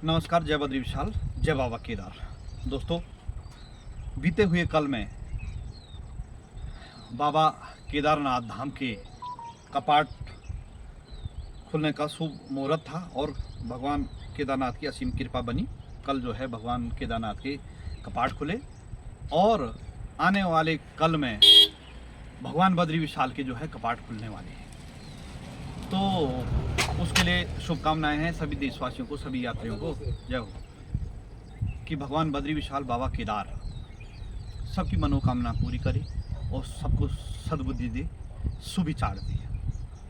नमस्कार, जय बद्री विशाल, जय बाबा केदार। दोस्तों, बीते हुए कल में बाबा केदारनाथ धाम के कपाट खुलने का शुभ मुहूर्त था और भगवान केदारनाथ की असीम कृपा बनी। कल जो है भगवान केदारनाथ के कपाट खुले और आने वाले कल में भगवान बद्री विशाल के जो है कपाट खुलने वाले हैं। तो उसके लिए शुभकामनाएं हैं सभी देशवासियों को, सभी यात्रियों को। जय हो। कि भगवान बद्री विशाल बाबा केदार सबकी मनोकामना पूरी करे और सबको सद्बुद्धि दे, सुविचार दे।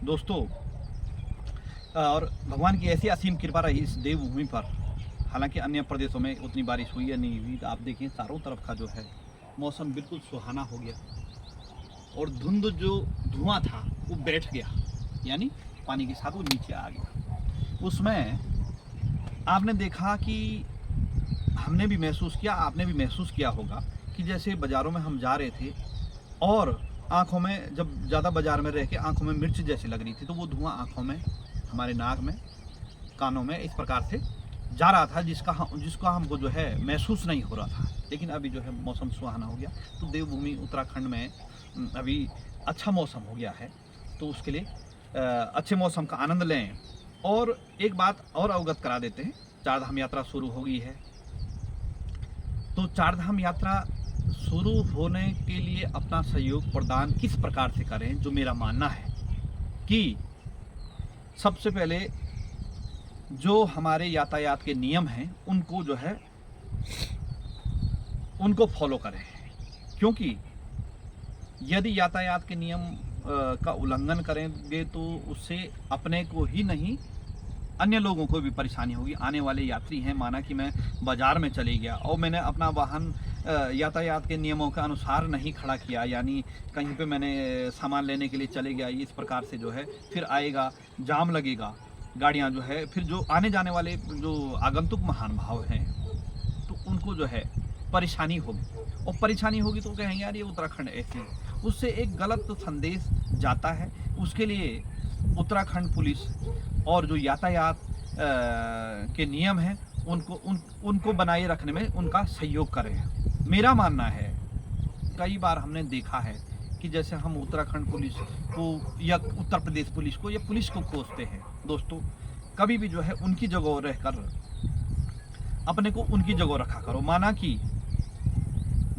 दोस्तों, और भगवान की ऐसी असीम कृपा रही इस देवभूमि पर। हालांकि अन्य प्रदेशों में उतनी बारिश हुई या नहीं हुई, तो आप देखें चारों तरफ का जो है मौसम बिल्कुल सुहाना हो गया और धुंध जो धुआं था वो बैठ गया, यानी पानी के साथ वो नीचे आ गया। उसमें आपने देखा कि हमने भी महसूस किया, आपने भी महसूस किया होगा कि जैसे बाज़ारों में हम जा रहे थे और आँखों में, जब ज़्यादा बाज़ार में रह के आँखों में मिर्च जैसी लग रही थी, तो वो धुआं आँखों में, हमारे नाक में, कानों में इस प्रकार से जा रहा था जिसका हमको जो है महसूस नहीं हो रहा था। लेकिन अभी जो है मौसम सुहाना हो गया, तो देवभूमि उत्तराखंड में अभी अच्छा मौसम हो गया है। तो उसके लिए अच्छे मौसम का आनंद लें। और एक बात और अवगत करा देते हैं, चारधाम यात्रा शुरू हो गई है। तो चारधाम यात्रा शुरू होने के लिए अपना सहयोग प्रदान किस प्रकार से करें, जो मेरा मानना है कि सबसे पहले जो हमारे यातायात के नियम हैं उनको जो है उनको फॉलो करें। क्योंकि यदि यातायात के नियम का उल्लंघन करेंगे तो उससे अपने को ही नहीं, अन्य लोगों को भी परेशानी होगी। आने वाले यात्री हैं, माना कि मैं बाज़ार में चले गया और मैंने अपना वाहन यातायात के नियमों के अनुसार नहीं खड़ा किया, यानी कहीं पे मैंने सामान लेने के लिए चले गया, इस प्रकार से जो है फिर आएगा, जाम लगेगा, गाड़ियां जो है, फिर जो आने जाने वाले जो आगंतुक महानुभाव हैं तो उनको जो है परेशानी होगी। और परेशानी होगी तो कहेंगे यार ये उत्तराखंड ऐसे है, उससे एक गलत संदेश जाता है। उसके लिए उत्तराखंड पुलिस और जो यातायात के नियम हैं उनको बनाए रखने में उनका सहयोग करें। मेरा मानना है, कई बार हमने देखा है कि जैसे हम उत्तराखंड पुलिस को या उत्तर प्रदेश पुलिस को या पुलिस को कोसते हैं। दोस्तों, कभी भी जो है उनकी जगह रहकर अपने को उनकी जगह रखा करो। माना कि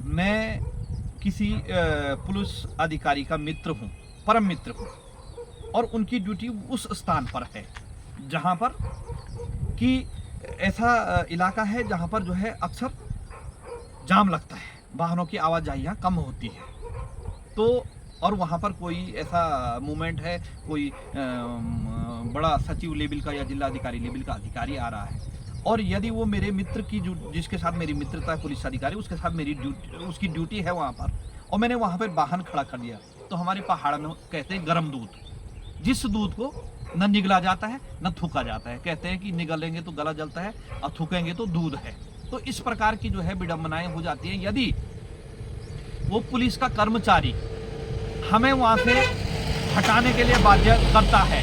मैं किसी पुलिस अधिकारी का मित्र हूँ, परम मित्र हूँ, और उनकी ड्यूटी उस स्थान पर है जहाँ पर कि ऐसा इलाका है जहाँ पर जो है अक्सर जाम लगता है, वाहनों की आवाजाही यहाँ कम होती है। तो और वहाँ पर कोई ऐसा मूवमेंट है, कोई बड़ा सचिव लेवल का या जिलाधिकारी लेवल का अधिकारी आ रहा है, और यदि वो मेरे मित्र की जिसके साथ मेरी मित्रता है, पुलिस अधिकारी, उसके साथ मेरी उसकी ड्यूटी है वहाँ पर, और मैंने वहाँ पर वाहन खड़ा कर दिया, तो हमारे पहाड़ में कहते हैं गर्म दूध, जिस दूध को न निगला जाता है न थूका जाता है। कहते हैं कि निगलेंगे तो गला जलता है और थूकेंगे तो दूध है। तो इस प्रकार की जो है विडंबनाएं हो जाती हैं। यदि वो पुलिस का कर्मचारी हमें वहाँ से हटाने के लिए बाध्य करता है,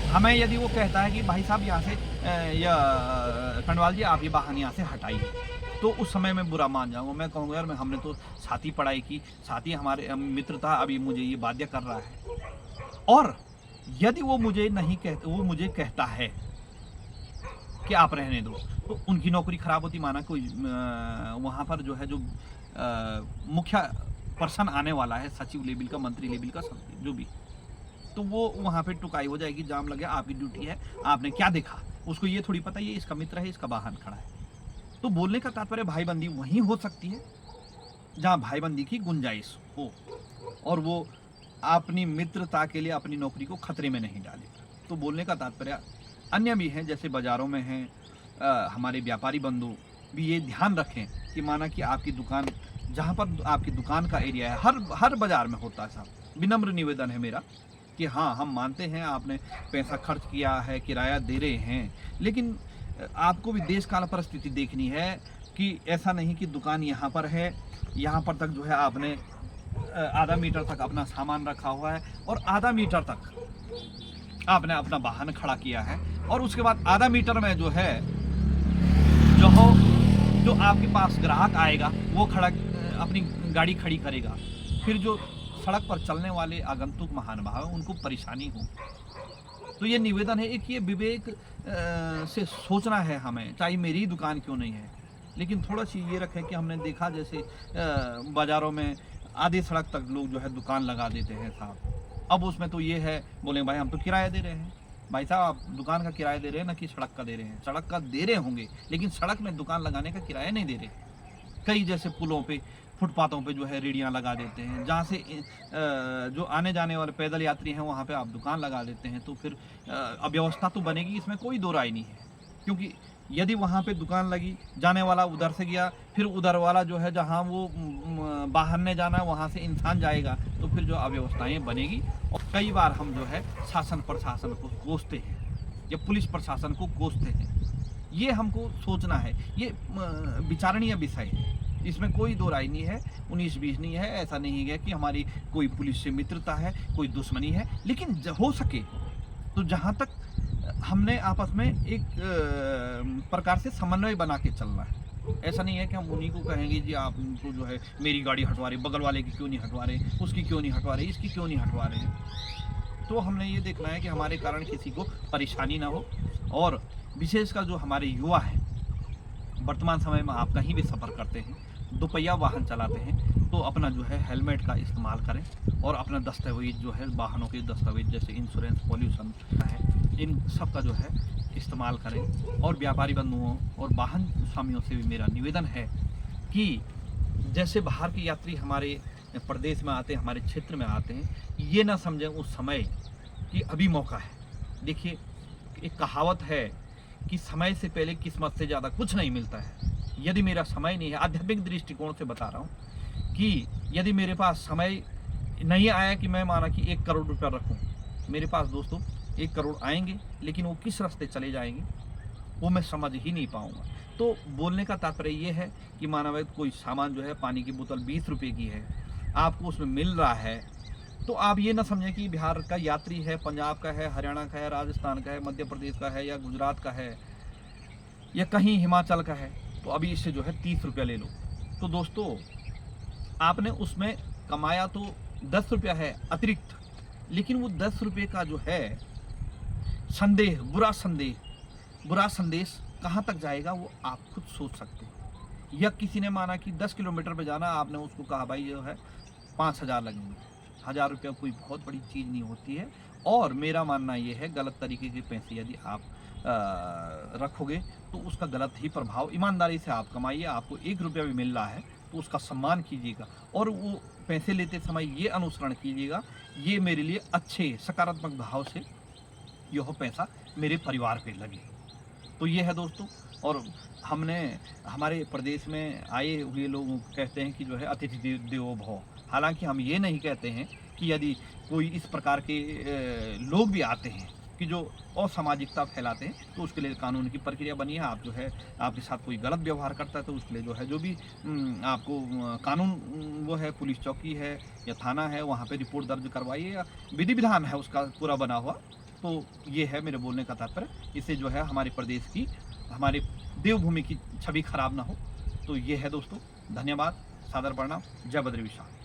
हमें यदि वो कहता है कि भाई साहब यहाँ से या खंडवाल जी आप ये वाहन यहाँ से हटाइए, तो उस समय मैं बुरा मान जाऊँगा। मैं कहूँगा यार हमने तो साथ ही पढ़ाई की, साथ ही हमारे मित्र था, अभी मुझे ये बाध्य कर रहा है। और यदि वो मुझे नहीं कहता, वो मुझे कहता है कि आप रहने दो, तो उनकी नौकरी खराब होती। माना कोई वहाँ पर जो है जो मुख्य पर्सन आने वाला है, सचिव लेवल का, मंत्री लेवल का, जो भी, तो वो वहाँ पे टुकाई हो जाएगी, जाम लगे, आपकी ड्यूटी है, आपने क्या देखा, उसको ये थोड़ी पता ये इसका मित्र है, इसका वाहन खड़ा है। तो बोलने का तात्पर्य भाईबंदी वहीं हो सकती है जहाँ भाईबंदी की गुंजाइश हो और वो अपनी मित्रता के लिए अपनी नौकरी को खतरे में नहीं डालेगा। तो बोलने का तात्पर्य अन्य भी हैं, जैसे बाज़ारों में हैं, हमारे व्यापारी बंधु भी ये ध्यान रखें कि माना कि आपकी दुकान, जहाँ पर आपकी दुकान का एरिया है, हर बाज़ार में होता है साहब। विनम्र निवेदन है मेरा कि हाँ, हम मानते हैं आपने पैसा खर्च किया है, किराया दे रहे हैं, लेकिन आपको भी देश काल परिस्थिति देखनी है कि ऐसा नहीं कि दुकान यहाँ पर है, यहाँ पर तक जो है आपने आधा मीटर तक अपना सामान रखा हुआ है और आधा मीटर तक आपने अपना वाहन खड़ा किया है, और उसके बाद आधा मीटर में जो है जो आपके पास ग्राहक आएगा वो अपनी गाड़ी खड़ी करेगा, फिर जो सड़क पर चलने वाले आगंतुक महानुभाव हैं उनको परेशानी हो। तो ये निवेदन है, एक ये विवेक से सोचना है हमें, चाहे मेरी दुकान क्यों नहीं है, लेकिन थोड़ा सी ये रखें कि हमने देखा जैसे बाज़ारों में आधी सड़क तक लोग जो है दुकान लगा देते हैं साहब। अब उसमें तो ये है, बोले भाई हम तो किराया दे रहे हैं। भाई साहब आप दुकान का किराया दे रहे हैं ना कि सड़क का दे रहे हैं? सड़क का दे रहे होंगे, लेकिन सड़क में दुकान लगाने का किराया नहीं दे रहे। कई जैसे पुलों पे, फुटपाथों पे जो है रेडियाँ लगा देते हैं, जहाँ से जो आने जाने वाले पैदल यात्री हैं वहाँ पे आप दुकान लगा देते हैं। तो फिर अव्यवस्था तो बनेगी, इसमें कोई दो राय नहीं है। क्योंकि यदि वहाँ पे दुकान लगी, जाने वाला उधर से गया, फिर उधर वाला जो है जहाँ वो बाहर ने जाना वहाँ से इंसान जाएगा, तो फिर जो अव्यवस्थाएं बनेगी। और कई बार हम जो है शासन प्रशासन को कोसते हैं या पुलिस प्रशासन को कोसते हैं। ये हमको सोचना है, ये विचारणीय विषय है, इसमें कोई दो राय नहीं है, 19-20 नहीं है। ऐसा नहीं है कि हमारी कोई पुलिस से मित्रता है, कोई दुश्मनी है, लेकिन हो सके तो जहाँ तक हमने आपस में एक प्रकार से समन्वय बना के चलना है। ऐसा नहीं है कि हम उन्हीं को कहेंगे जी आप उनको जो है मेरी गाड़ी हटवा रहे, बगल वाले की क्यों नहीं हटवा रहे, उसकी क्यों नहीं हटवा रहे, इसकी क्यों नहीं हटवा रहे। तो हमने ये देखना है कि हमारे कारण किसी को परेशानी ना हो। और विशेषकर जो हमारे युवा हैं, वर्तमान समय में आप कहीं भी सफ़र करते हैं, दोपहिया वाहन चलाते हैं, तो अपना जो है हेलमेट का इस्तेमाल करें और अपना दस्तावेज जो है, वाहनों के दस्तावेज जैसे इंश्योरेंस, पॉल्यूशन है, इन सब का जो है इस्तेमाल करें। और व्यापारी बंधुओं और वाहन स्वामियों से भी मेरा निवेदन है कि जैसे बाहर के यात्री हमारे प्रदेश में आते हैं, हमारे क्षेत्र में आते हैं, ये ना समझें उस समय कि अभी मौका है। देखिए एक कहावत है कि समय से पहले किस्मत से ज़्यादा कुछ नहीं मिलता है। यदि मेरा समय नहीं है, आध्यात्मिक दृष्टिकोण से बता रहा हूँ कि यदि मेरे पास समय नहीं आया कि मैं माना कि 1 करोड़ रुपया रखूँ, मेरे पास दोस्तों 1 करोड़ आएंगे, लेकिन वो किस रास्ते चले जाएंगे वो मैं समझ ही नहीं पाऊँगा। तो बोलने का तात्पर्य ये है कि माना कोई सामान जो है, पानी की बोतल 20 रुपये की है, आपको उसमें मिल रहा है, तो आप ये ना समझें कि बिहार का यात्री है, पंजाब का है, हरियाणा का है, राजस्थान का है, मध्य प्रदेश का है, या गुजरात का है, या कहीं हिमाचल का है, तो अभी इससे जो है 30 रुपया ले लो। तो दोस्तों आपने उसमें कमाया तो 10 रुपया है अतिरिक्त, लेकिन वो 10 रुपये का जो है संदेह, बुरा संदेश कहाँ तक जाएगा वो आप खुद सोच सकते हैं। या किसी ने माना कि 10 किलोमीटर पे जाना, आपने उसको कहा भाई जो है 5,000 लगेंगे। 1,000 रुपया कोई बहुत बड़ी चीज़ नहीं होती है। और मेरा मानना ये है, गलत तरीके के पैसे यदि आप रखोगे तो उसका गलत ही प्रभाव, ईमानदारी से आप कमाइए, आपको 1 रुपया भी मिल रहा है तो उसका सम्मान कीजिएगा। और वो पैसे लेते समय ये अनुसरण कीजिएगा, ये मेरे लिए अच्छे सकारात्मक भाव से यह पैसा मेरे परिवार पे लगे। तो ये है दोस्तों। और हमने हमारे प्रदेश में आए हुए लोगों को कहते हैं कि जो है अतिथि देवो भव। हालांकि हम ये नहीं कहते हैं कि यदि कोई इस प्रकार के लोग भी आते हैं कि जो असामाजिकता फैलाते हैं, तो उसके लिए कानून की प्रक्रिया बनी है। आप जो है आपके साथ कोई गलत व्यवहार करता है तो उसके लिए जो है जो भी आपको कानून वो है, पुलिस चौकी है या थाना है, वहाँ पे रिपोर्ट दर्ज करवाइए, या विधि विधान है उसका पूरा बना हुआ। तो ये है मेरे बोलने का तात्पर्य। इससे जो है हमारे प्रदेश की, हमारे देवभूमि की छवि खराब ना हो। तो ये है दोस्तों। धन्यवाद, सादर प्रणाम, जय बद्री विशाल।